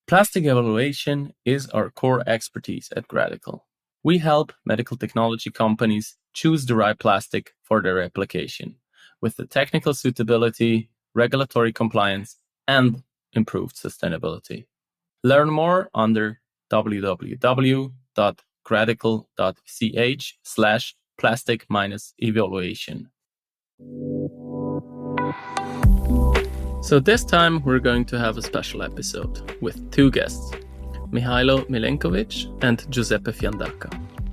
Plastic evaluation is our core expertise at Gradical. We help medical technology companies choose the right plastic for their application with the technical suitability, regulatory compliance, and improved sustainability. Learn more under www.gradical.ch/plastic-evaluation. So this time we're going to have a special episode with two guests, Mihajlo Milenkovic and Giuseppe Fiandaca.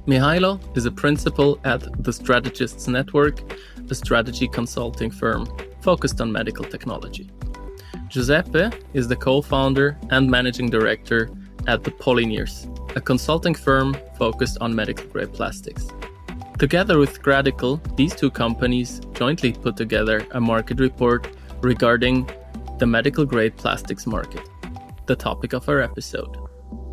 Mihajlo is a principal at the Strategists Network, a strategy consulting firm focused on medical technology. Giuseppe is the co-founder and managing director at the Polyneers, a consulting firm focused on medical-grade plastics. Together with Gradical, these two companies jointly put together a market report regarding the medical-grade plastics market, the topic of our episode.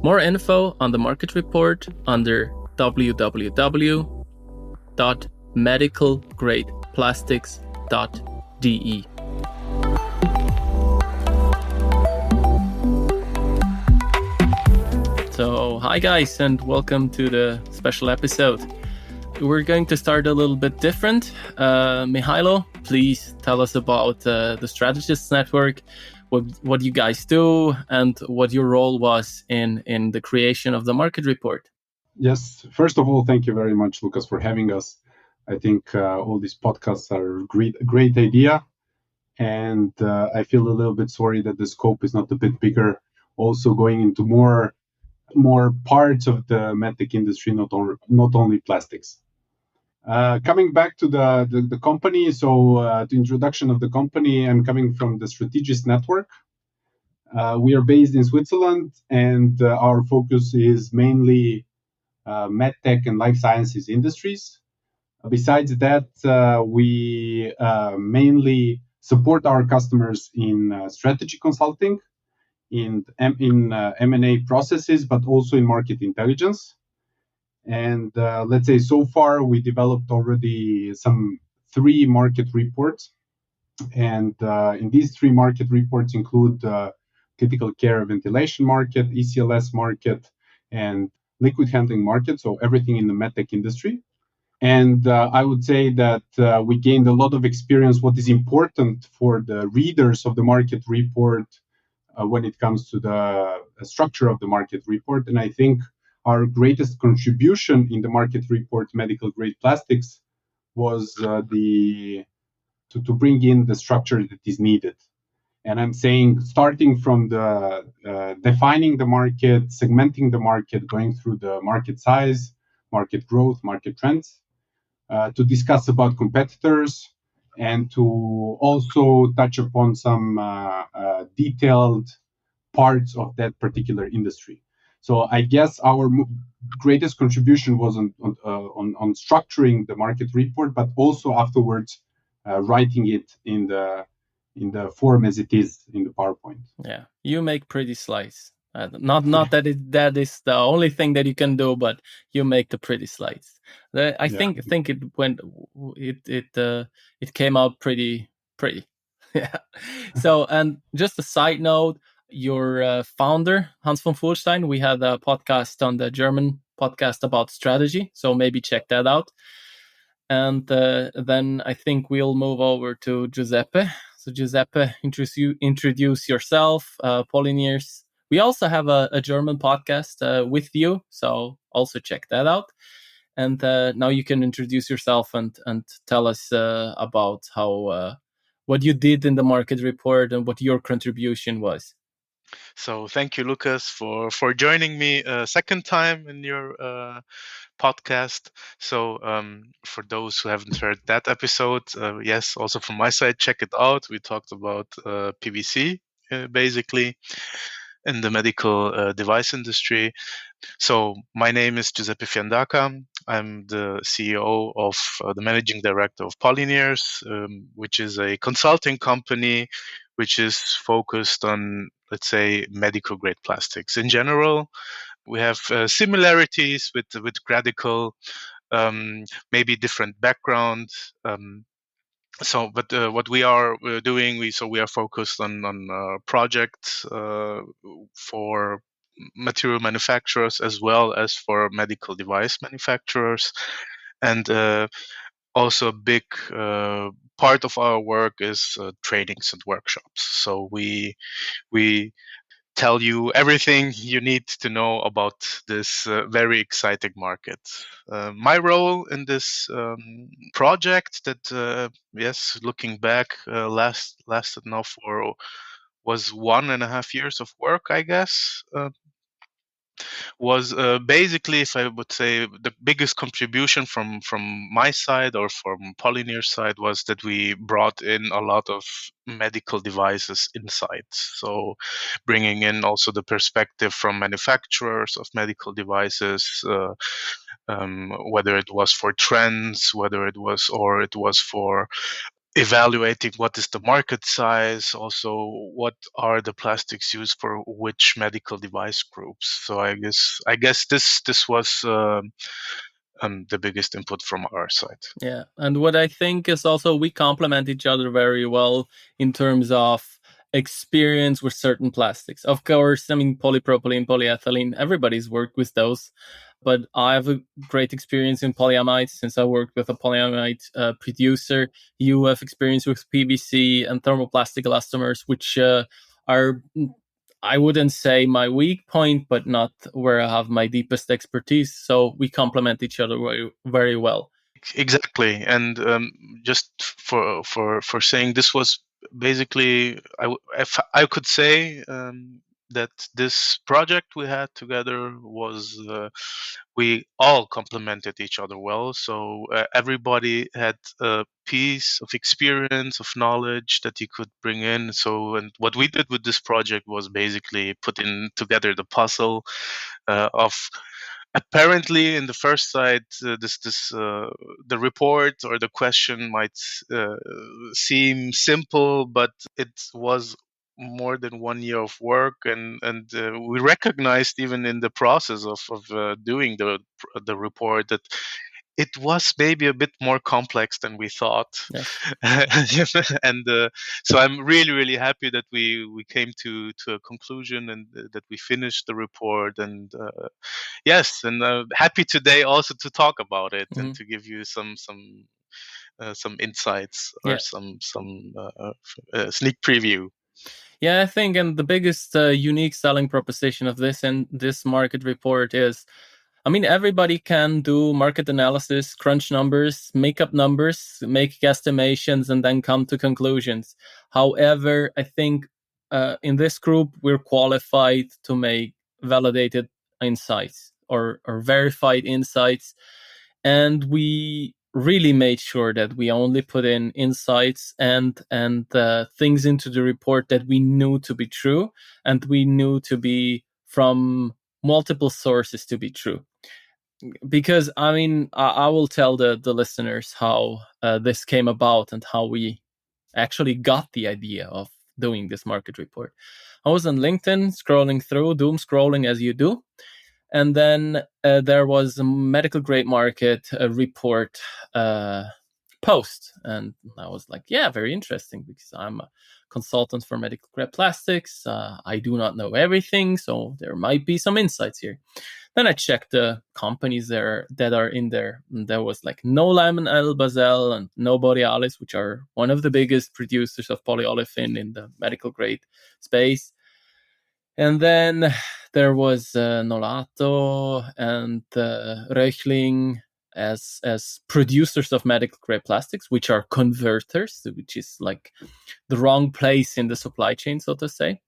More info on the market report under www.medicalgradeplastics.de. So, hi guys, and welcome to the special episode. We're going to start a little bit different. Mihajlo, please tell us about the Strategists Network, what you guys do, and what your role was in the creation of the market report. Yes, first of all, thank you very much, Lucas, for having us. I think all these podcasts are a great idea. And I feel a little bit sorry that the scope is not a bit bigger, also going into more parts of the medtech industry, not only plastics. Coming back to the company, so the introduction of the company, I'm coming from the Strategist Network. We are based in Switzerland, and our focus is mainly medtech and life sciences industries. Besides that, we mainly support our customers in strategy consulting, in M&A processes, but also in market intelligence. And let's say so far we developed already some 3 market reports. And in these 3 market reports include critical care ventilation market, ECLS market, and liquid handling market. So everything in the medtech industry. And I would say that we gained a lot of experience, what is important for the readers of the market report when it comes to the structure of the market report. And I think our greatest contribution in the market report, medical grade plastics, was to bring in the structure that is needed. And I'm saying starting from the defining the market, segmenting the market, going through the market size, market growth, market trends, to discuss about competitors, and to also touch upon some detailed parts of that particular industry. So I guess our greatest contribution was on structuring the market report, but also afterwards writing it in the form as it is in the PowerPoint. Yeah, you make pretty slides. Not that that is the only thing that you can do, but you make the pretty slides. I think it came out pretty. Yeah. So, and just a side note, your founder Hans von Furstein, we had a podcast on the German podcast about strategy, so maybe check that out. And then I think we'll move over to Giuseppe. So Giuseppe, introduce yourself, Polyneers. We also have a German podcast with you, so also check that out. And now you can introduce yourself and tell us about how what you did in the market report and what your contribution was. So thank you, Lucas, for joining me a second time in your podcast. So for those who haven't heard that episode, yes, also from my side, check it out. We talked about PVC, basically, in the medical device industry. So my name is Giuseppe Fiandaca. I'm the CEO of the managing director of Polyneers, which is a consulting company which is focused on, let's say, medical grade plastics. In general, we have similarities with Gradical, maybe different background. But what we are doing, we are focused on projects for material manufacturers as well as for medical device manufacturers, and also a big part of our work is trainings and workshops. So we tell you everything you need to know about this very exciting market. My role in this project, that yes, looking back, lasted now for was 1.5 years of work, I guess. Was basically, if I would say, the biggest contribution from my side or from Polyneer side was that we brought in a lot of medical devices insights. So bringing in also the perspective from manufacturers of medical devices, whether it was for trends, whether it was for evaluating what is the market size, also what are the plastics used for which medical device groups. So I guess this was the biggest input from our side. Yeah, and what I think is also we complement each other very well in terms of experience with certain plastics. Of course, I mean, polypropylene, polyethylene, everybody's worked with those. But I have a great experience in polyamide since I worked with a polyamide producer. You have experience with PVC and thermoplastic elastomers, which are, I wouldn't say my weak point, but not where I have my deepest expertise. So we complement each other very, very well. Exactly, and just for saying this was basically, if I could say that this project we had together was we all complemented each other well. So everybody had a piece of experience, of knowledge that he could bring in. So, and what we did with this project was basically putting together the puzzle of. Apparently, in the first side, the report or the question might seem simple, but it was more than 1 year of work, and we recognized even in the process of doing the report that it was maybe a bit more complex than we thought. Yes. And so I'm really happy that we came to a conclusion, and that we finished the report, and yes, and happy today also to talk about it and to give you some insights or Yeah. some sneak preview. Yeah, I think, and the biggest unique selling proposition of this market report is, I mean, everybody can do market analysis, crunch numbers, make up numbers, make guesstimations, and then come to conclusions. However, I think in this group, we're qualified to make validated insights or verified insights. And we really made sure that we only put in insights and things into the report that we knew to be true, and we knew to be from multiple sources to be true. Because I mean, I will tell the listeners how this came about and how we actually got the idea of doing this market report. I was on LinkedIn scrolling through, doom scrolling as you do. And then there was a medical grade market report post. And I was like, yeah, very interesting, because I'm a consultant for medical grade plastics. I do not know everything, so there might be some insights here. Then I checked the companies there that are in there. And there was like Nolam and Elbazel and No Borealis, which are one of the biggest producers of polyolefin in the medical grade space. And then there was Nolato and Röchling as producers of medical grade plastics, which are converters, which is like the wrong place in the supply chain, so to say.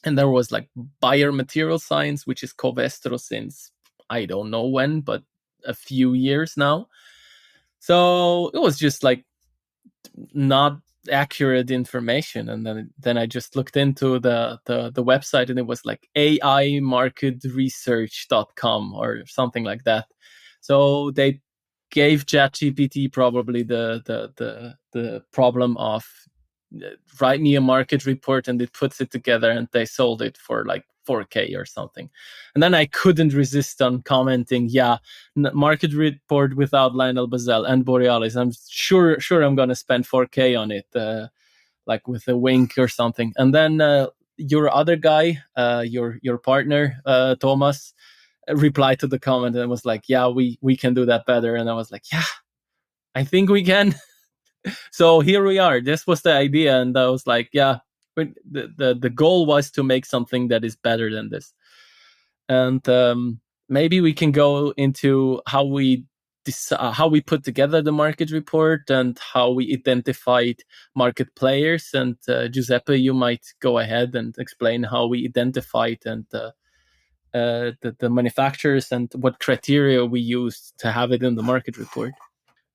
And there was like Bayer Material Science, which is Covestro since I don't know when, but a few years now. So it was just like not accurate information. And then I just looked into the website, and it was like aimarketresearch.com or something like that. So they gave ChatGPT probably the problem of write me a market report, and it puts it together, and they sold it for like 4K or something. And then I couldn't resist on commenting, market report without Lionel Bazell and Borealis. I'm sure I'm going to spend 4K on it, like with a wink or something. And then your other guy, your partner, Thomas, replied to the comment and was like, we can do that better. And I was like, I think we can. So here we are. This was the idea, and I was like, the goal was to make something that is better than this. And maybe we can go into how we put together the market report and how we identified market players. And Giuseppe, you might go ahead and explain how we identified and the manufacturers and what criteria we used to have it in the market report.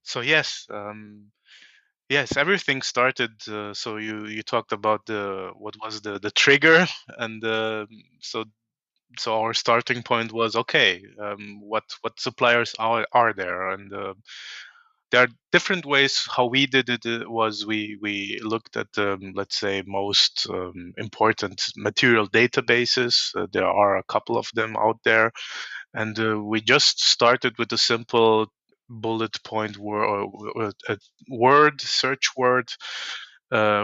So yes, everything started. So you talked about what was the trigger, and so our starting point was okay. What suppliers are there, and there are different ways. How we did it was we looked at let's say most important material databases. There are a couple of them out there, and we just started with a simple bullet point search word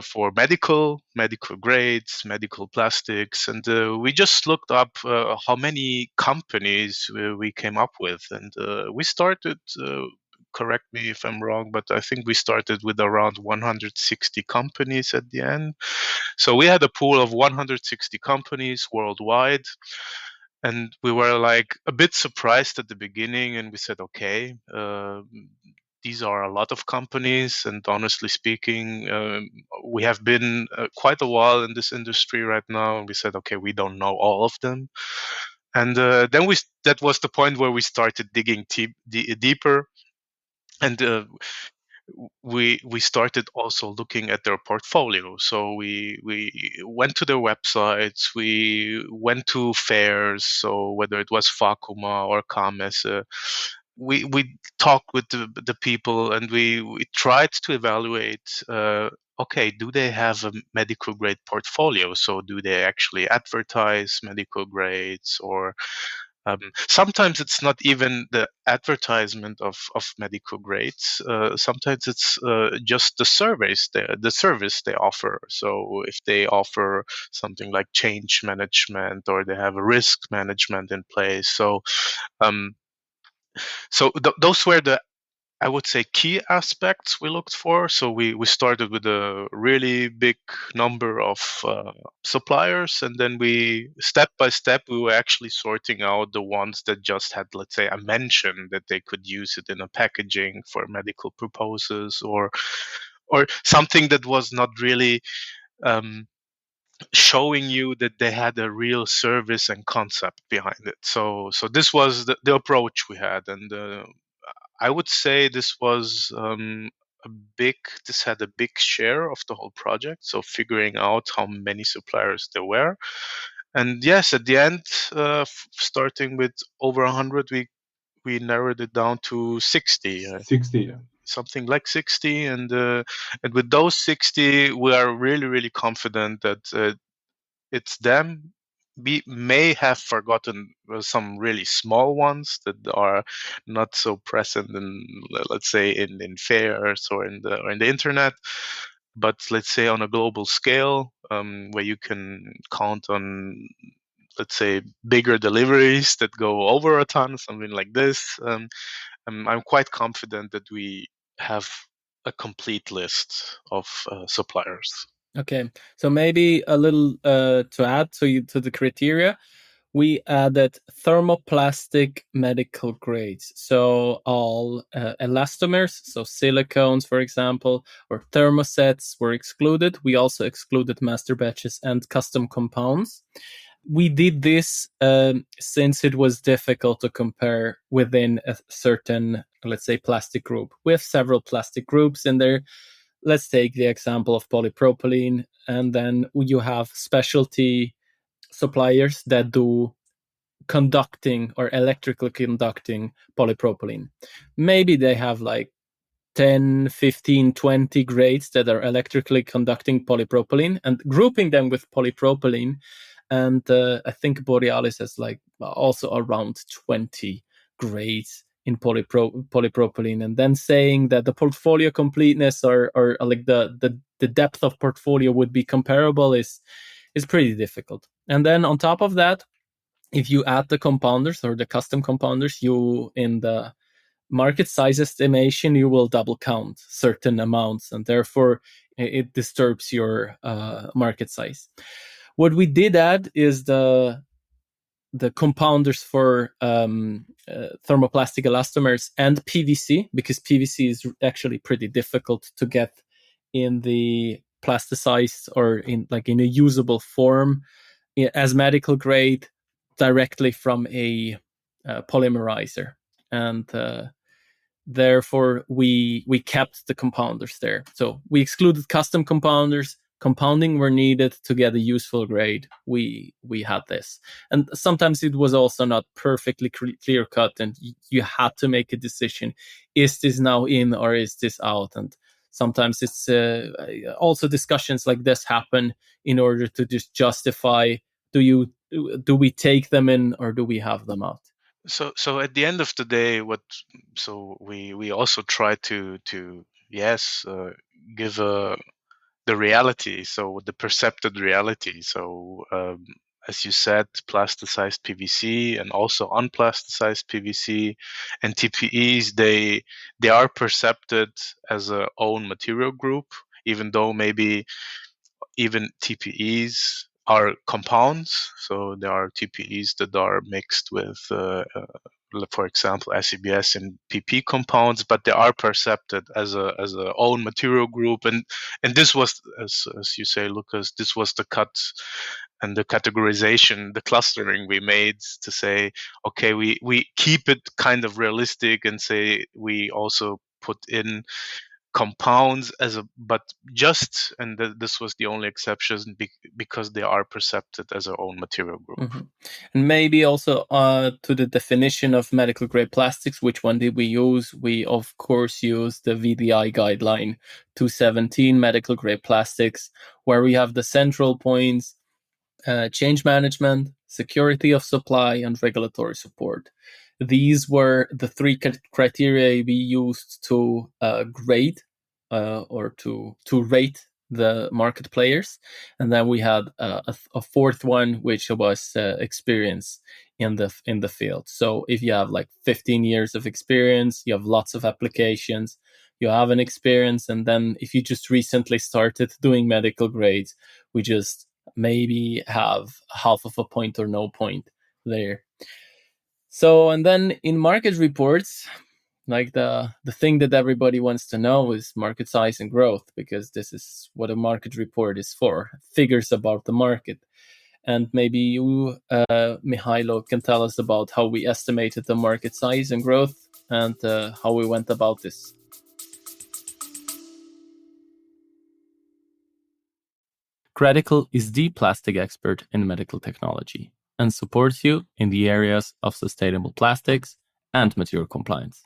for medical grades, medical plastics, and we just looked up how many companies we came up with, and we started. Correct me if I'm wrong, but I think we started with around 160 companies at the end. So we had a pool of 160 companies worldwide. And we were like a bit surprised at the beginning, and we said, okay, these are a lot of companies. And honestly speaking, we have been quite a while in this industry right now. And we said, okay, we don't know all of them. And then that was the point where we started digging deeper. And we started also looking at their portfolio. So we went to their websites, we went to fairs, so whether it was Fakuma or Kamesse, we talked with the people, and we tried to evaluate, okay, do they have a medical grade portfolio? So do they actually advertise medical grades, or sometimes it's not even the advertisement of medical grades. Sometimes it's just the service they offer. So if they offer something like change management, or they have a risk management in place. So those were the, I would say, key aspects we looked for. So we started with a really big number of suppliers, and then we, step by step, we were actually sorting out the ones that just had, let's say, a mention that they could use it in a packaging for medical purposes, or something that was not really showing you that they had a real service and concept behind it. So this was the approach we had, and I would say this was this had a big share of the whole project. So figuring out how many suppliers there were. And yes, at the end, starting with over 100, we narrowed it down to 60. 60, yeah. Something like 60. And with those 60, we are really, really confident that it's them. We may have forgotten some really small ones that are not so present in, let's say, in fairs or in the internet, but let's say on a global scale, where you can count on, let's say, bigger deliveries that go over a ton, something like this. I'm quite confident that we have a complete list of suppliers. Okay, so maybe a little to add to the criteria, we added thermoplastic medical grades. So all elastomers, so silicones, for example, or thermosets were excluded. We also excluded master batches and custom compounds. We did this since it was difficult to compare within a certain, let's say, plastic group. We have several plastic groups in there. Let's take the example of polypropylene, and then you have specialty suppliers that do conducting or electrically conducting polypropylene. Maybe they have like 10, 15, 20 grades that are electrically conducting polypropylene, and grouping them with polypropylene And I think Borealis has like also around 20 grades in polypropylene, and then saying that the portfolio completeness or like the depth of portfolio would be comparable is pretty difficult. And then on top of that, if you add the compounders or the custom compounders, you in the market size estimation, you will double count certain amounts, and therefore it disturbs your market size. What we did add is the compounders for thermoplastic elastomers and PVC, because PVC is actually pretty difficult to get in the plasticized or in a usable form as medical grade directly from a polymerizer. And therefore we kept the compounders there. So we excluded custom compounders. Compounding where needed to get a useful grade. We had this, and sometimes it was also not perfectly clear cut, and you had to make a decision: is this now in or is this out? And sometimes it's also discussions like this happen in order to just justify: do we take them in or do we have them out? So at the end of the day, we also try to give the reality, so the perceived reality. So as you said, plasticized PVC and also unplasticized PVC and TPEs, they are perceived as a own material group, even though maybe even TPEs are compounds. So there are TPEs that are mixed with, for example, SEBS and PP compounds, but they are perceived as a own material group. And this was, as you say, Lucas, this was the cut and the categorization, the clustering we made to say, okay, we keep it kind of realistic and say we also put in compounds but just, and this was the only exception because they are perceived as their own material group. Mm-hmm. And maybe also to the definition of medical grade plastics, which one did we use? We of course use the VDI guideline 217 medical grade plastics, where we have the central points: change management, security of supply, and regulatory support. These were the three criteria we used to grade or to rate the market players. And then we had a fourth one, which was experience in the field. So if you have like 15 years of experience, you have lots of applications, you have an experience, and then if you just recently started doing medical grades, we just maybe have half of a point or no point there. So, and then in market reports, like the thing that everybody wants to know is market size and growth, because this is what a market report is for, figures about the market. And maybe you, Mihajlo, can tell us about how we estimated the market size and growth and how we went about this. Credical is the plastic expert in medical technology and supports you in the areas of sustainable plastics and material compliance.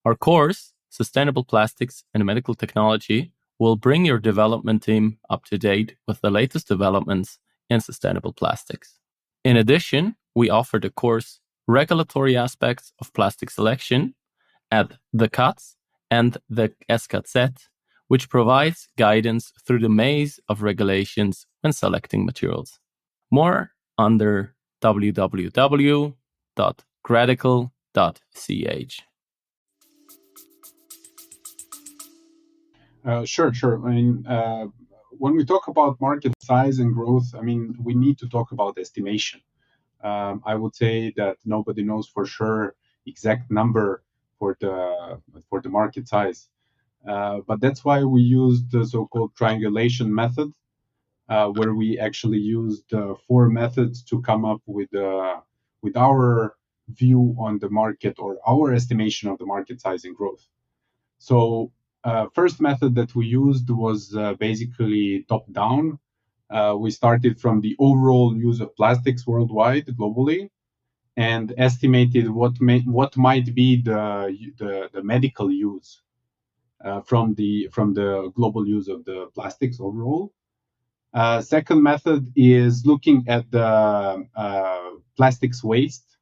Our course, Sustainable Plastics and Medical Technology, will bring your development team up to date with the latest developments in sustainable plastics. In addition, we offer the course Regulatory Aspects of Plastic Selection at the CATS and the SCAT-set, which provides guidance through the maze of regulations when selecting materials. More under www.credical.ch. Sure. I mean, when we talk about market size and growth, I mean, we need to talk about estimation. I would say that nobody knows for sure exact number for the market size, but that's why we used the so-called triangulation method, where we actually used 4 methods to come up with our view on the market or our estimation of the market size and growth. So first method that we used was basically top-down. We started from the overall use of plastics worldwide, globally, and estimated what might be the medical use from the global use of the plastics overall. Second method is looking at the plastics waste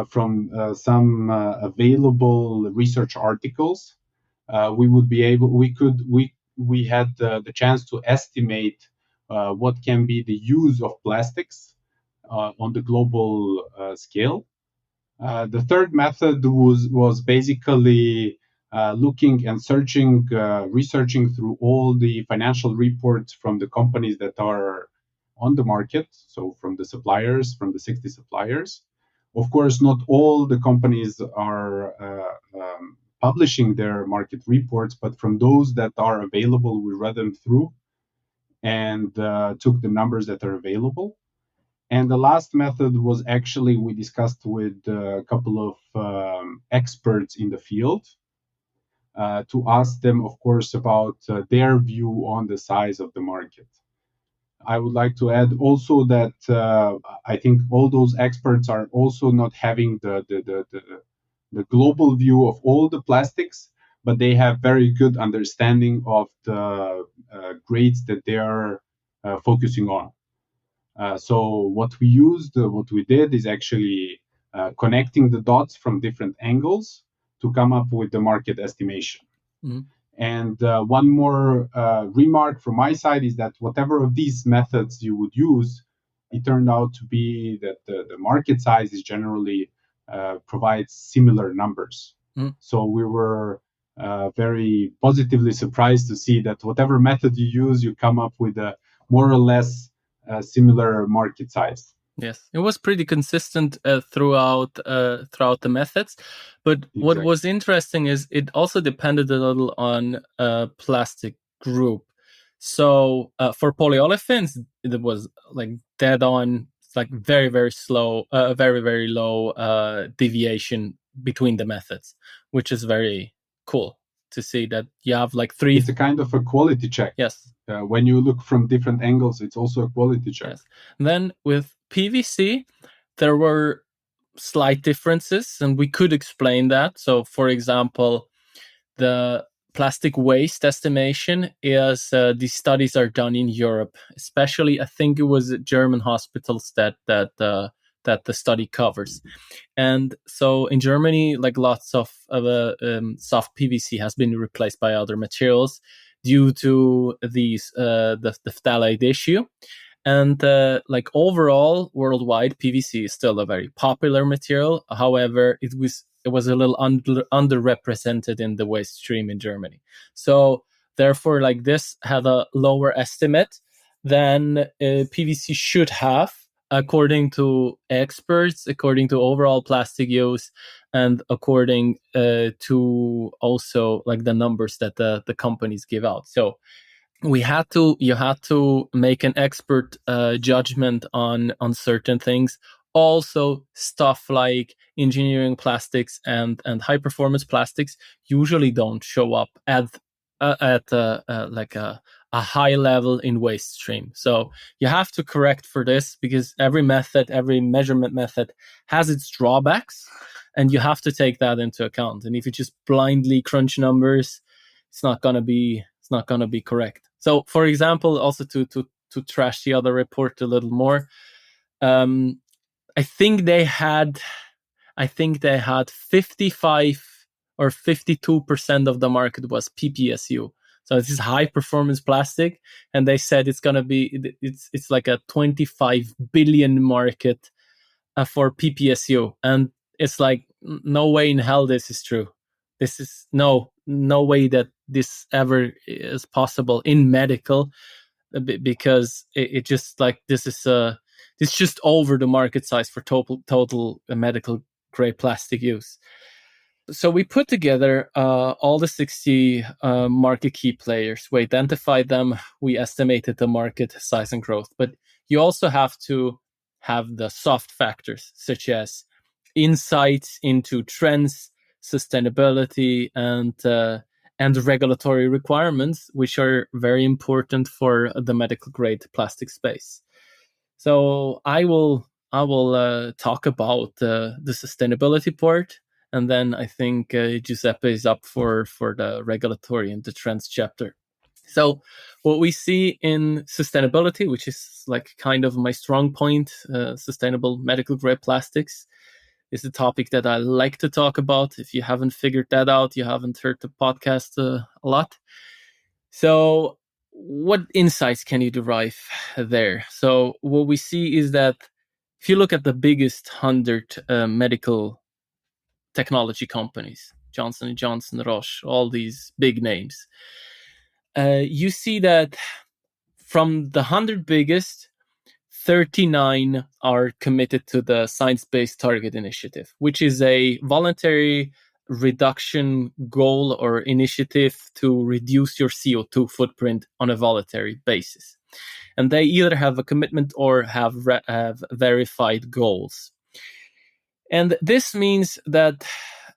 from some available research articles. We had the chance to estimate what can be the use of plastics on the global scale. The third method was basically looking and researching through all the financial reports from the companies that are on the market. So from the suppliers, from the 60 suppliers. Of course, not all the companies are publishing their market reports, but from those that are available, we read them through and took the numbers that are available. And the last method was actually we discussed with a couple of experts in the field to ask them, of course, about their view on the size of the market. I would like to add also that I think all those experts are also not having the global view of all the plastics, but they have very good understanding of the grades that they are focusing on. So what we did is actually connecting the dots from different angles to come up with the market estimation. Mm-hmm. And one more remark from my side is that whatever of these methods you would use, it turned out to be that the market size is generally provides similar numbers. Mm-hmm. So we were very positively surprised to see that whatever method you use, you come up with a more or less similar market size. Yes, it was pretty consistent throughout the methods, but exactly. What was interesting is it also depended a little on plastic group. So for polyolefins, it was like dead on. It's like very very slow, very very low deviation between the methods, which is very cool to see that you have like three. It's a kind of a quality check. Yes. When you look from different angles, it's also a quality check. Yes. Then with PVC, there were slight differences, and we could explain that. So, for example, the plastic waste estimation is these studies are done in Europe, especially I think it was German hospitals that the study covers. And so in Germany, like lots of soft PVC has been replaced by other materials due to these the phthalate issue. And like overall, worldwide, PVC is still a very popular material. However, it was a little underrepresented in the waste stream in Germany. So therefore, like this had a lower estimate than PVC should have, according to experts, according to overall plastic use, and according to also like the numbers that the companies give out. So you had to make an expert judgment on certain things. Also, stuff like engineering plastics and high performance plastics usually don't show up at like a high level in waste stream. So you have to correct for this, because every measurement method has its drawbacks, and you have to take that into account. And if you just blindly crunch numbers, it's not gonna be correct. So, for example, also to trash the other report a little more, I think they had 55 or 52% of the market was PPSU. So this is high performance plastic, and they said it's like a 25 billion market for PPSU, and it's like no way in hell this is true. This is no way that this ever is possible in medical, because it just like this is just over the market size for total medical grade plastic use. So we put together all the 60 market key players. We identified them. We estimated the market size and growth. But you also have to have the soft factors, such as insights into trends, sustainability, and regulatory requirements, which are very important for the medical grade plastic space. So I will talk about the sustainability part, and then I think Giuseppe is up for the regulatory and the trends chapter. So what we see in sustainability, which is like kind of my strong point, sustainable medical grade plastics, is a topic that I like to talk about. If you haven't figured that out, you haven't heard the podcast a lot. So what insights can you derive there? So what we see is that if you look at the biggest 100 medical technology companies, Johnson & Johnson, Roche, all these big names, you see that from the 100 biggest, 39 are committed to the Science-Based Target Initiative, which is a voluntary reduction goal or initiative to reduce your CO2 footprint on a voluntary basis. And they either have a commitment or have verified goals. And this means that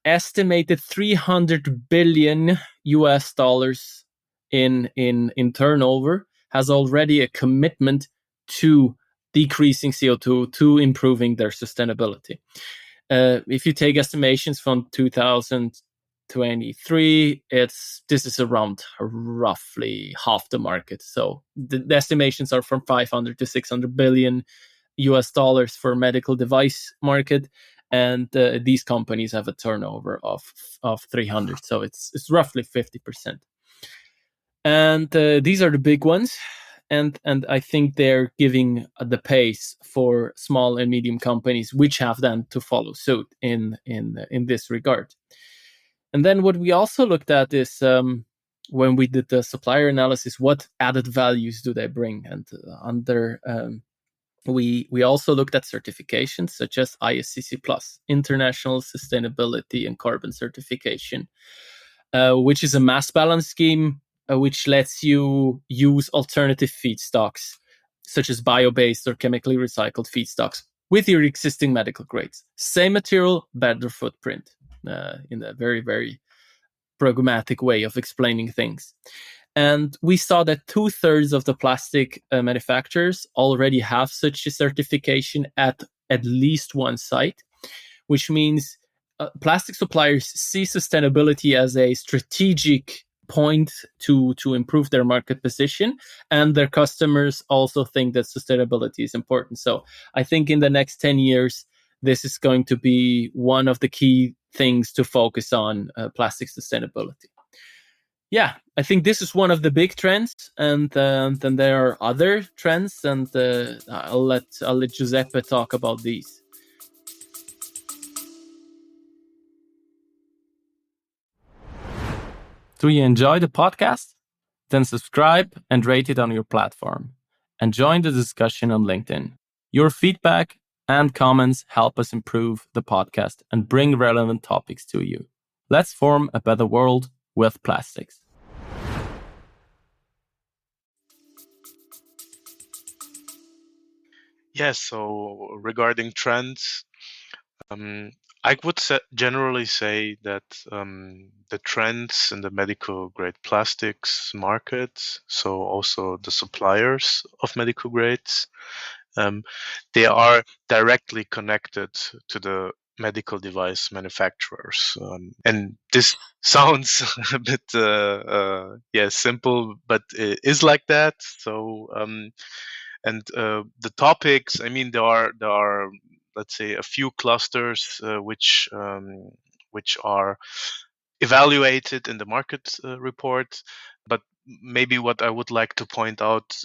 estimated 300 billion US dollars in turnover has already a commitment to decreasing CO2, to improving their sustainability. If you take estimations from 2023, this is around roughly half the market. So the estimations are from 500 to 600 billion US dollars for medical device market, and these companies have a turnover of 300. So it's roughly 50%. And these are the big ones. And I think they're giving the pace for small and medium companies, which have then to follow suit in this regard. And then what we also looked at is when we did the supplier analysis, what added values do they bring? And we also looked at certifications such as ISCC Plus, International Sustainability and Carbon Certification, which is a mass balance scheme which lets you use alternative feedstocks, such as bio-based or chemically recycled feedstocks, with your existing medical grades. Same material, better footprint, in a very, very pragmatic way of explaining things. And we saw that 2/3 of the plastic manufacturers already have such a certification at least one site, which means plastic suppliers see sustainability as a strategic point to improve their market position, and their customers also think that sustainability is important. So I think in the next 10 years, this is going to be one of the key things to focus on, plastic sustainability. Yeah, I think this is one of the big trends, and then there are other trends, and I'll let Giuseppe talk about these. Do you enjoy the podcast? Then subscribe and rate it on your platform, and join the discussion on LinkedIn. Your feedback and comments help us improve the podcast and bring relevant topics to you. Let's form a better world with plastics. Yes, so regarding trends, I would generally say that the trends in the medical grade plastics market, so also the suppliers of medical grades, they are directly connected to the medical device manufacturers. And this sounds a bit simple, but it is like that. So the topics, I mean, there are let's say a few clusters which are evaluated in the market report, but maybe what I would like to point out,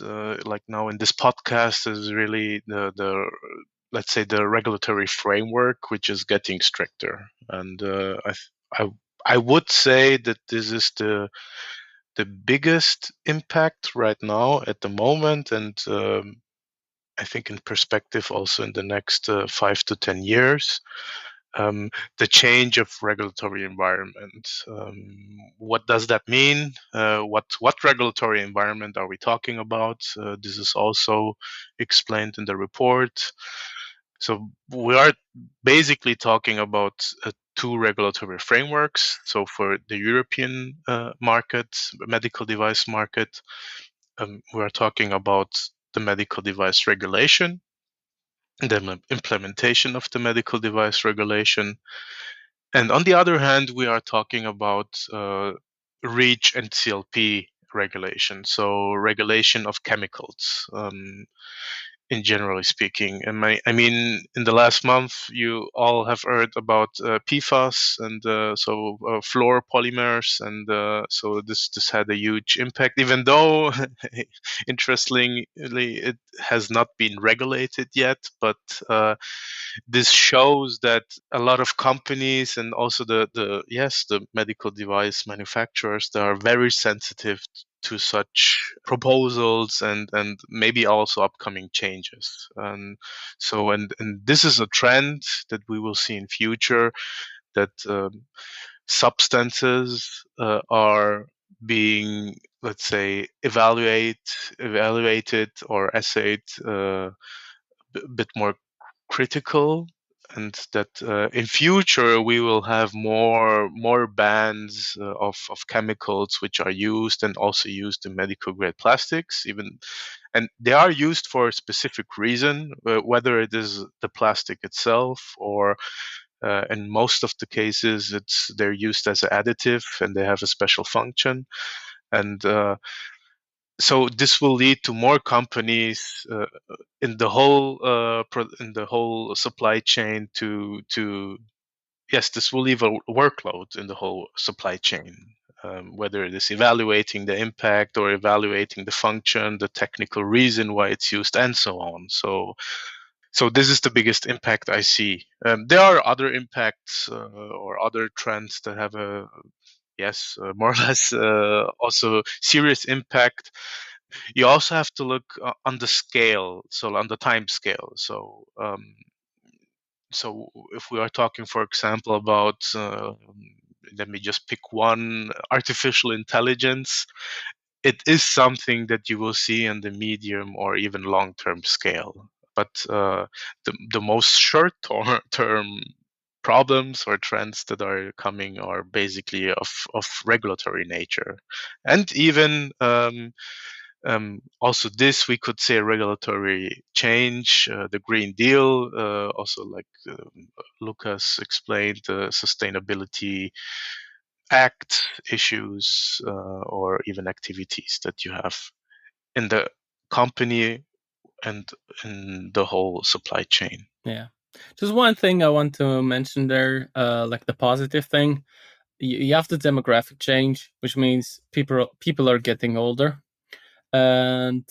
like now in this podcast, is really the let's say the regulatory framework, which is getting stricter, and I would say that this is the biggest impact right now at the moment, and I think in perspective also in the next 5 to 10 years, the change of regulatory environment. What does that mean? What regulatory environment are we talking about? This is also explained in the report. So we are basically talking about two regulatory frameworks. So for the European market, medical device market, we are talking about the medical device regulation, the implementation of the medical device regulation. And on the other hand, we are talking about REACH and CLP regulation, so regulation of chemicals. In generally speaking, and I mean, in the last month, you all have heard about PFAS and fluoropolymers, and so this had a huge impact. Even though, interestingly, it has not been regulated yet, but this shows that a lot of companies and also the medical device manufacturers, they are very sensitive to such proposals and maybe also upcoming changes. And this is a trend that we will see in future, that substances are being, let's say, evaluated or assayed a bit more critical, and that in future we will have more bans of chemicals which are used and also used in medical grade plastics, even, and they are used for a specific reason, whether it is the plastic itself or in most of the cases they're used as an additive and they have a special function. And so this will lead to more companies in the whole supply chain to yes, this will leave a workload in the whole supply chain, whether it is evaluating the impact or evaluating the function, the technical reason why it's used, and so on. So this is the biggest impact I see. There are other impacts or other trends that have a more or less also serious impact. You also have to look on the scale, so on the time scale. So if we are talking, for example, about let me just pick one, artificial intelligence, it is something that you will see in the medium or even long-term scale. But the most short-term problems or trends that are coming are basically of regulatory nature, and even also this we could say a regulatory change, the Green Deal, also like Lucas explained, the Sustainability Act issues, or even activities that you have in the company and in the whole supply chain. Yeah. Just one thing I want to mention there, like the positive thing. You have the demographic change, which means people are getting older, and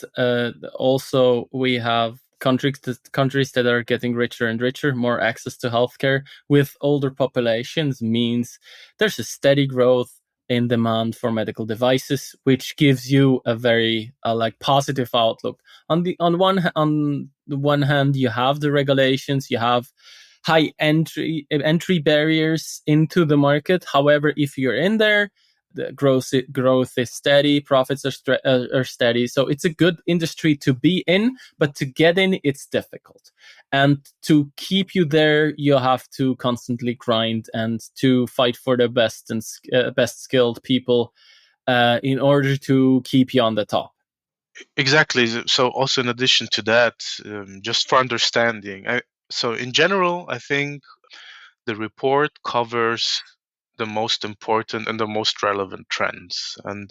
also we have countries that are getting richer and richer. More access to healthcare with older populations means there's a steady growth in demand for medical devices, which gives you a very like positive outlook. On the one hand, you have the regulations, you have high entry barriers into the market. However, if you're in there, the growth is steady, profits are steady. So it's a good industry to be in, but to get in, it's difficult. And to keep you there, you have to constantly grind and to fight for the best and best skilled people in order to keep you on the top. Exactly. So also in addition to that, just for understanding, so in general, I think the report covers the most important and the most relevant trends. And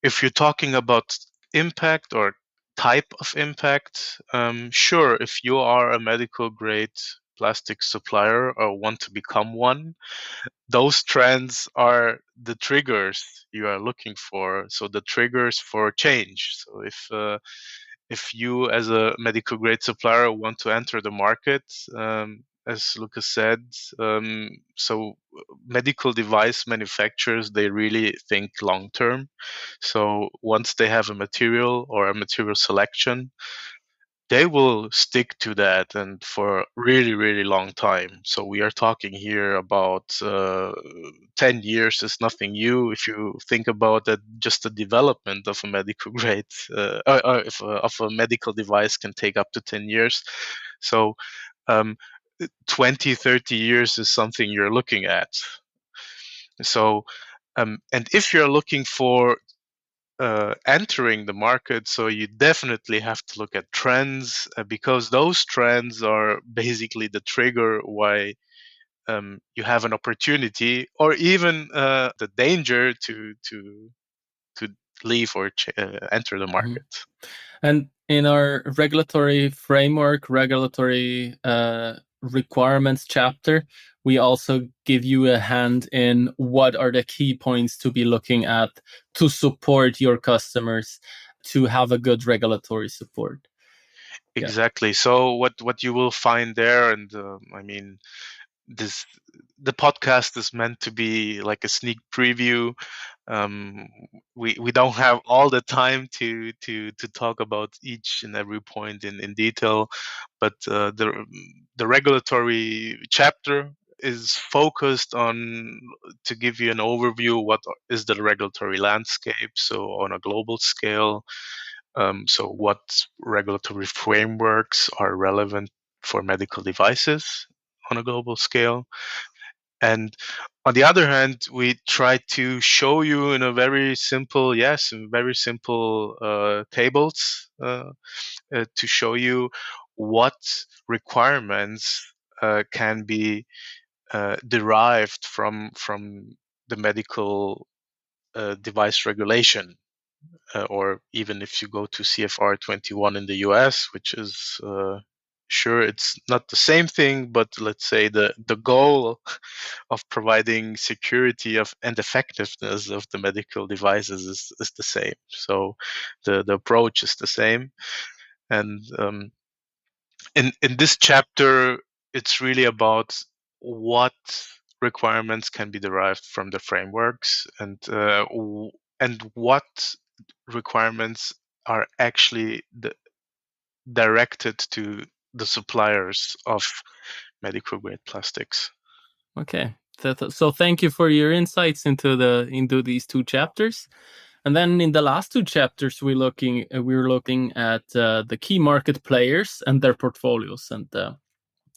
if you're talking about impact or type of impact, sure, if you are a medical grade plastic supplier or want to become one, those trends are the triggers you are looking for. So the triggers for change. So if you as a medical grade supplier want to enter the market, as Lucas said, so medical device manufacturers, they really think long term. So once they have a material or a material selection, they will stick to that and for a really, really long time. So we are talking here about 10 years is nothing new. If you think about that, just the development of a medical grade, of a medical device can take up to 10 years. So 20, 30 years is something you're looking at. So, and if you're looking for entering the market, so you definitely have to look at trends, because those trends are basically the trigger why you have an opportunity or even the danger to leave or enter the market. And in our regulatory framework, regulatory requirements chapter, we also give you a hand in what are the key points to be looking at to support your customers to have a good regulatory support. Exactly. Yeah. So what you will find there, and I mean, the podcast is meant to be like a sneak preview. We don't have all the time to talk about each and every point in detail, but the regulatory chapter is focused on to give you an overview what is the regulatory landscape, so on a global scale. So what regulatory frameworks are relevant for medical devices on a global scale. And on the other hand, we try to show you in a very simple, tables to show you what requirements can be derived from the medical device regulation. Or even if you go to CFR 21 in the US, which is sure it's not the same thing, but let's say the goal of providing security and effectiveness of the medical devices is the same. So the approach is the same. And in this chapter, it's really about what requirements can be derived from the frameworks and what requirements are actually directed to the suppliers of medical grade plastics. Okay, so thank you for your insights into these two chapters. And then in the last two chapters, we're looking at the key market players and their portfolios. And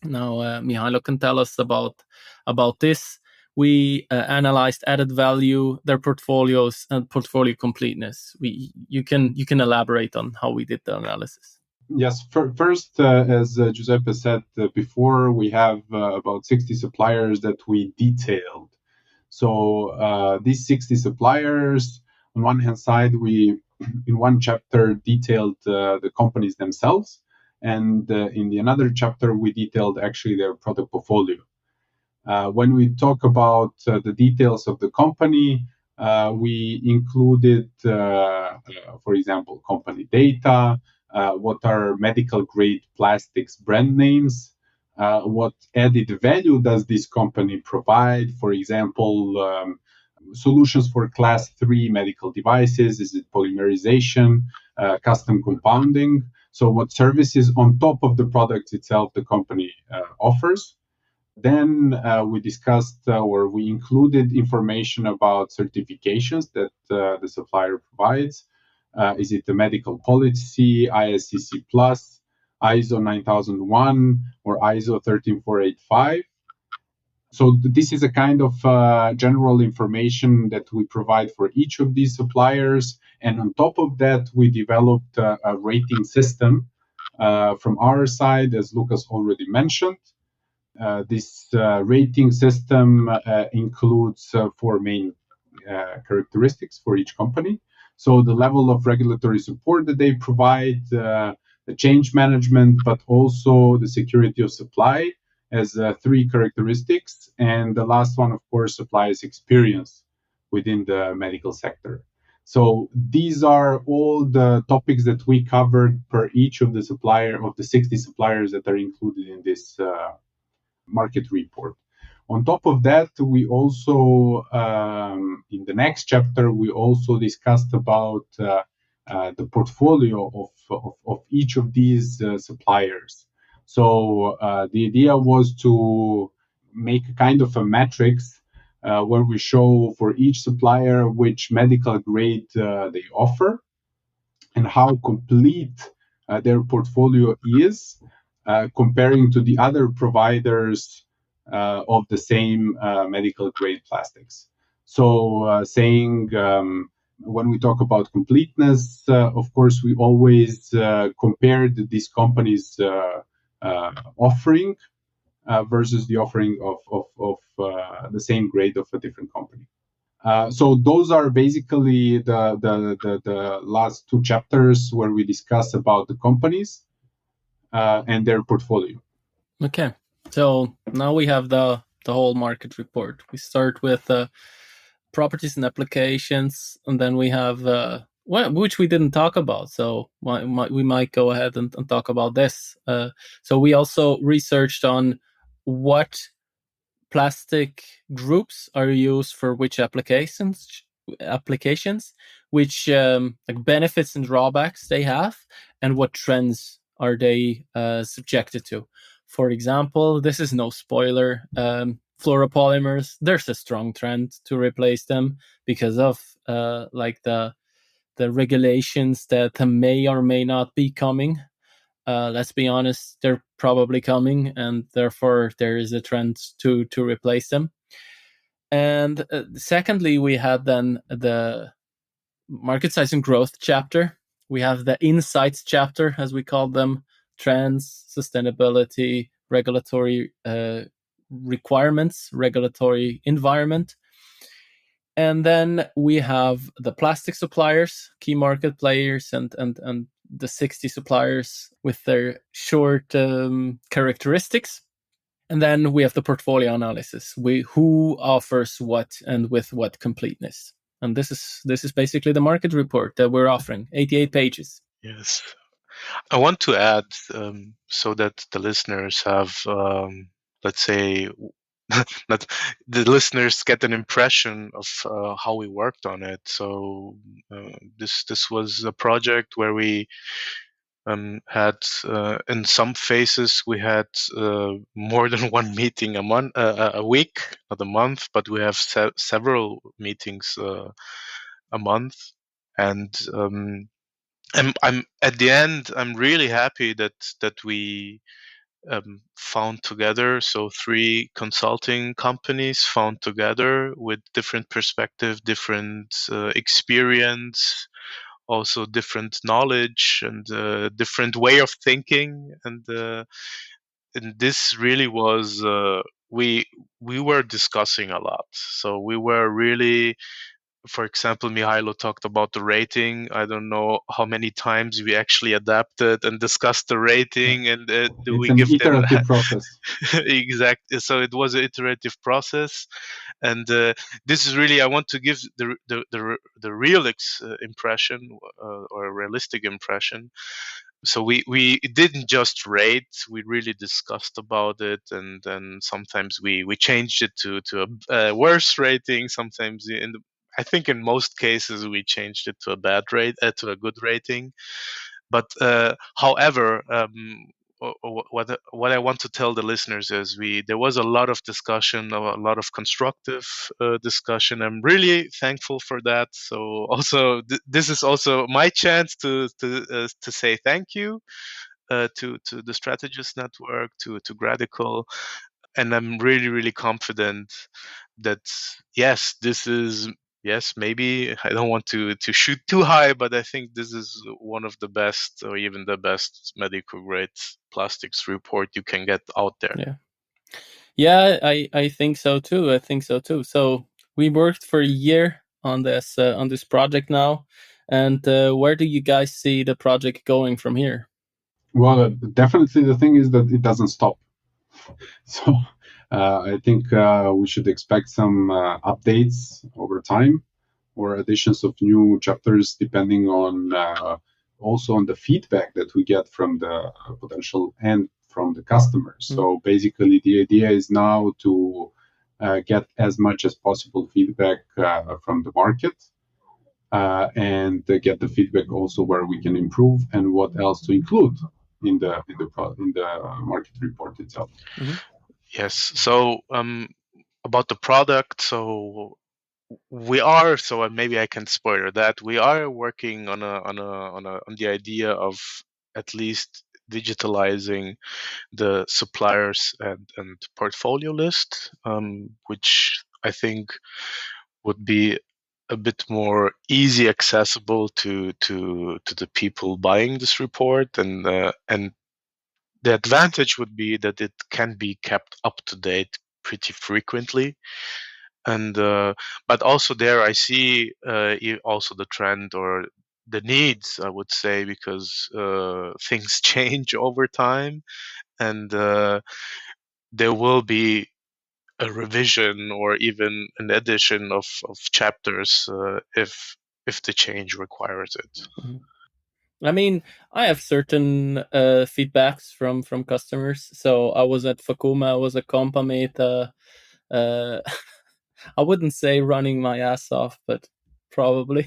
now Mihajlo can tell us about this. We analyzed added value, their portfolios, and portfolio completeness. You can elaborate on how we did the analysis. Yes, first, as Giuseppe said before, we have about 60 suppliers that we detailed. So these 60 suppliers, on one hand side, we in one chapter detailed the companies themselves, and in the another chapter we detailed actually their product portfolio. When we talk about the details of the company, we included, for example, company data, what are medical grade plastics brand names, what added value does this company provide, for example, solutions for class 3 medical devices, is it polymerization, custom compounding, so what services on top of the product itself the company offers. Then we discussed or we included information about certifications that the supplier provides. Is it the medical policy, ISCC Plus, ISO 9001, or ISO 13485? So this is a kind of general information that we provide for each of these suppliers. And on top of that, we developed a rating system from our side, as Lucas already mentioned. This rating system includes 4 main characteristics for each company. So the level of regulatory support that they provide, the change management, but also the security of supply as 3 characteristics. And the last one, of course, supplier's experience within the medical sector. So these are all the topics that we covered per each of the 60 suppliers that are included in this market report. On top of that, we also, in the next chapter, we also discussed about the portfolio of each of these suppliers. So the idea was to make a kind of a matrix where we show for each supplier which medical grade they offer and how complete their portfolio is, comparing to the other providers of the same medical grade plastics. So saying when we talk about completeness, of course, we always compared these companies' offering versus the offering of the same grade of a different company. So those are basically the last two chapters where we discuss about the companies and their portfolio. Okay, so now we have the whole market report. We start with properties and applications, and then we have which we didn't talk about. So we might go ahead and talk about this. So we also researched on what plastic groups are used for which applications, which like benefits and drawbacks they have, and what trends are they subjected to. For example, this is no spoiler. Fluoropolymers, there's a strong trend to replace them because of like the regulations that may or may not be coming. Let's be honest, they're probably coming, and therefore there is a trend to replace them. And secondly, we had then the market size and growth chapter. We have the insights chapter, as we call them: trends, sustainability, regulatory requirements, regulatory environment. And then we have the plastic suppliers, key market players, and the 60 suppliers with their short characteristics. And then we have the portfolio analysis. Who offers what and with what completeness. And this is basically the market report that we're offering, 88 pages. Yes. I want to add, so that the listeners have, let's say, that the listeners get an impression of how we worked on it. So this was a project where we had in some phases we had more than one meeting a week, not a month, but we have several meetings a month, and I'm at the end. I'm really happy that we found together. So 3 consulting companies found together with different perspective, different experience, also different knowledge and different way of thinking. And this really was we were discussing a lot. So we were really, for example, Mihajlo talked about the rating. I don't know how many times we actually adapted and discussed the rating, and do we give them iterative process. exactly. So it was an iterative process, and this is really, I want to give the real impression or a realistic impression. So we didn't just rate, we really discussed about it, and then sometimes we changed it to a worse rating. Sometimes I think in most cases we changed it to a bad rate, to a good rating. But however, what I want to tell the listeners is there was a lot of discussion, a lot of constructive discussion. I'm really thankful for that. So also this is also my chance to say thank you to the Strategist Network, to Gradical. And I'm really confident that maybe I don't want to shoot too high, but I think this is one of the best, or even the best, medical grade plastics report you can get out there. Yeah, I think so too. So we worked for a year on this project now, and where do you guys see the project going from here? Well, definitely the thing is that it doesn't stop. So I think we should expect some updates over time, or additions of new chapters, depending on also on the feedback that we get from the potential and from the customers. So basically, the idea is now to get as much as possible feedback from the market, and get the feedback also where we can improve and what else to include in the market report itself. Yes. So about the product, so we are, so maybe I can spoiler that we are working on the idea of at least digitalizing the suppliers and portfolio list, which I think would be a bit more easy accessible to the people buying this report, and the advantage would be that it can be kept up to date pretty frequently. And but also there I see also the trend or the needs, I would say, because things change over time, and there will be a revision or even an addition of chapters if the change requires it. Mhm. I mean, I have certain feedbacks from customers. So I was at Fakuma, I was at Compamate. Uh, I wouldn't say running my ass off, but probably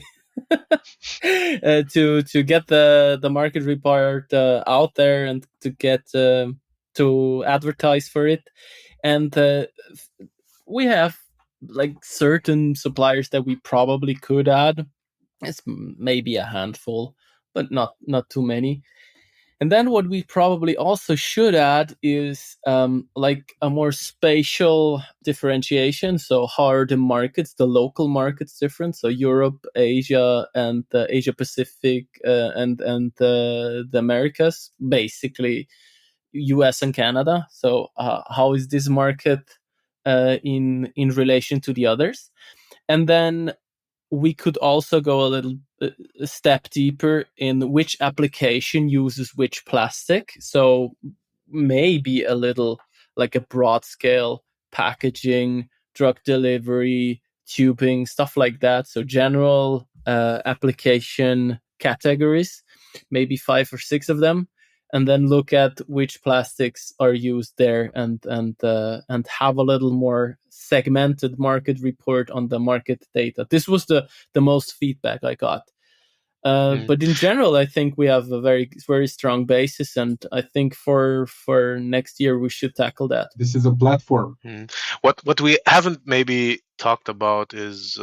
to get the market report out there and to get to advertise for it. And we have like certain suppliers that we probably could add. It's maybe a handful, but not too many. And then what we probably also should add is like a more spatial differentiation. So how are the markets, the local markets different? So Europe, Asia, and Asia Pacific, and the Americas, basically US and Canada. So how is this market in relation to the others? And then we could also go a step deeper in which application uses which plastic. So maybe a little like a broad scale packaging, drug delivery, tubing, stuff like that. So general application categories, maybe 5 or 6 of them, and then look at which plastics are used there, and have a little more segmented market report on the market data. This was the most feedback I got. But in general, I think we have a very strong basis, and I think for next year we should tackle that. This is a platform. What we haven't maybe talked about is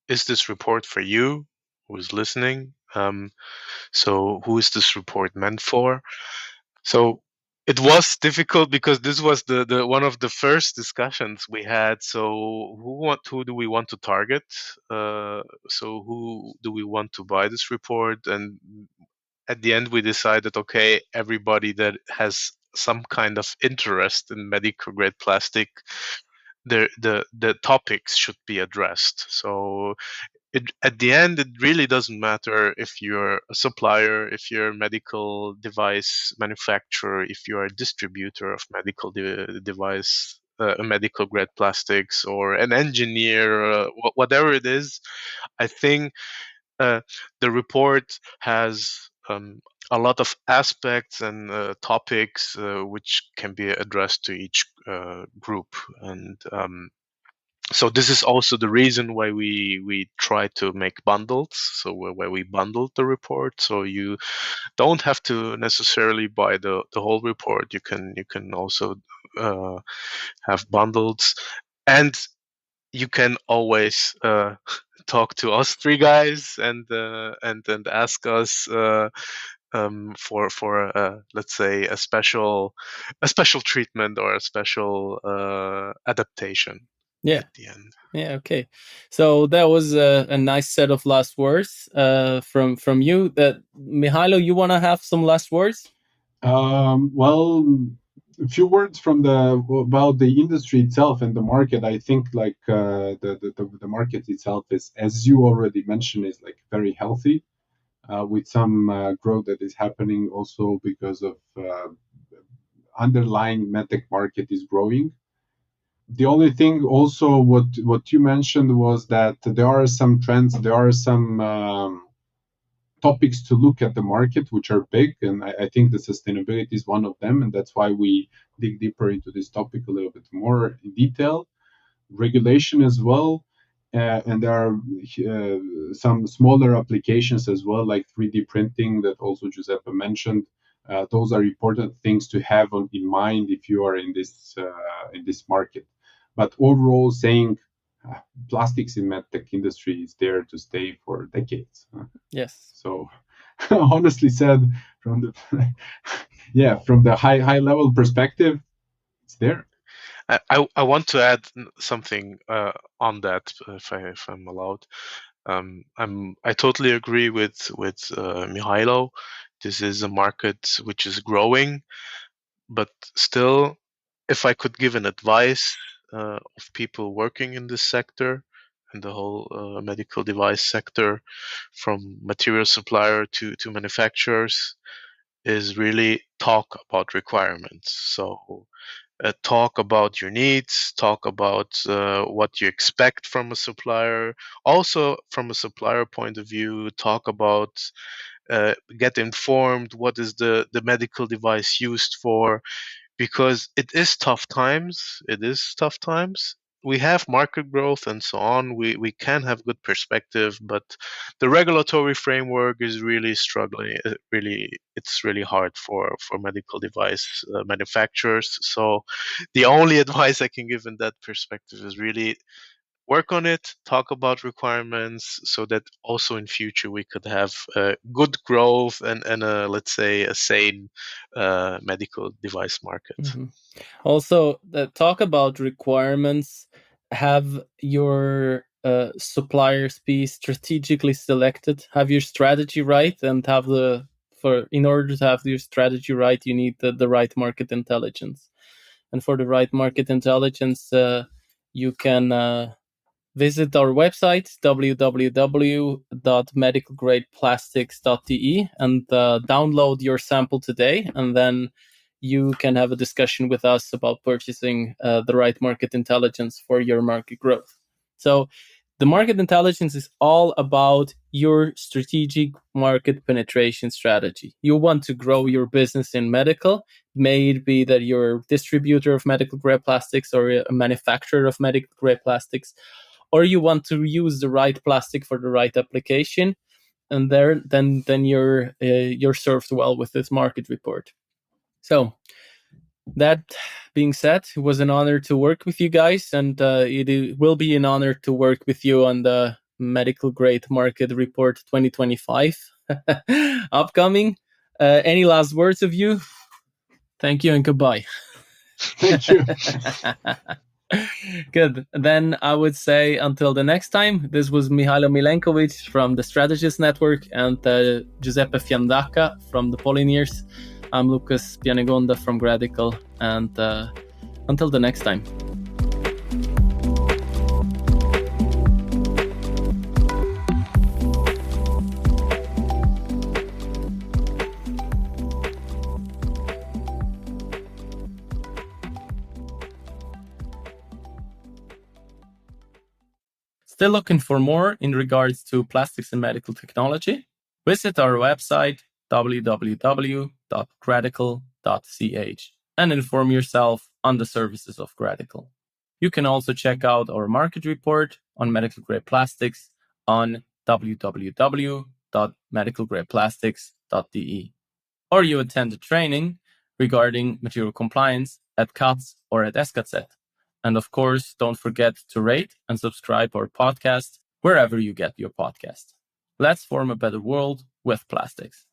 this report for you who is listening? So who is this report meant for? So it was difficult because this was the one of the first discussions we had. So who do we want to target? So who do we want to buy this report? And at the end we decided, okay, everybody that has some kind of interest in medical grade plastic, the topics should be addressed. So at the end, it really doesn't matter if you're a supplier, if you're a medical device manufacturer, if you're a distributor of medical device, medical grade plastics, or an engineer, whatever it is. I think the report has a lot of aspects and topics which can be addressed to each group, and so this is also the reason why we try to make bundles. So where we bundled the report, so you don't have to necessarily buy the whole report. You can also have bundles, and you can always talk to us three guys and ask us for let's say a special treatment or a special adaptation. Yeah. At the end. Yeah. Okay. So that was a nice set of last words from you. That Mihajlo, you want to have some last words? Well, a few words about the industry itself and the market. I think like the market itself is, as you already mentioned, is like very healthy, with some growth that is happening also because of underlying medtech market is growing. The only thing also what you mentioned was that there are some trends, there are some topics to look at the market which are big, and I think the sustainability is one of them, and that's why we dig deeper into this topic a little bit more in detail. Regulation as well, and there are some smaller applications as well, like 3D printing that also Giuseppe mentioned. Those are important things to have in mind if you are in this market. But overall, saying plastics in medtech industry is there to stay for decades. Yes. So, honestly said, from the high level perspective, it's there. I want to add something on that, if I'm allowed. I totally agree with Mihajlo. This is a market which is growing, but still, if I could give an advice, of people working in this sector and the whole medical device sector, from material supplier to manufacturers, is really talk about requirements. So talk about your needs, talk about what you expect from a supplier. Also, from a supplier point of view, talk about get informed what is the medical device used for, because it is tough times. It is tough times. We have market growth and so on. We can have good perspective, but the regulatory framework is really struggling. It's really hard for medical device manufacturers. So the only advice I can give in that perspective is really work on it, talk about requirements, so that also in future we could have good growth and let's say a sane medical device market. Mm-hmm. Also, talk about requirements. Have your suppliers be strategically selected. Have your strategy right, and have in order to have your strategy right, you need the right market intelligence. And for the right market intelligence, you can visit our website, www.medicalgradeplastics.de, and download your sample today. And then you can have a discussion with us about purchasing the right market intelligence for your market growth. So the market intelligence is all about your strategic market penetration strategy. You want to grow your business in medical. May it be that you're a distributor of medical grade plastics or a manufacturer of medical grade plastics, or you want to use the right plastic for the right application, and then you're served well with this market report. So that being said, it was an honor to work with you guys, and it will be an honor to work with you on the medical grade market report 2025 upcoming. Any last words of you? Thank you and goodbye. Thank you. Good. Then I would say until the next time, this was Mihajlo Milenkovic from the Strategist Network and Giuseppe Fiandaca from the Polyneers. I'm Lucas Pianegonda from Gradical, and until the next time. Still looking for more in regards to plastics and medical technology? Visit our website www.gradical.ch and inform yourself on the services of Gradical. You can also check out our market report on medical grade plastics on www.medicalgradeplastics.de. Or you attend a training regarding material compliance at CATS or at SKZ. And of course, don't forget to rate and subscribe our podcast wherever you get your podcast. Let's form a better world with plastics.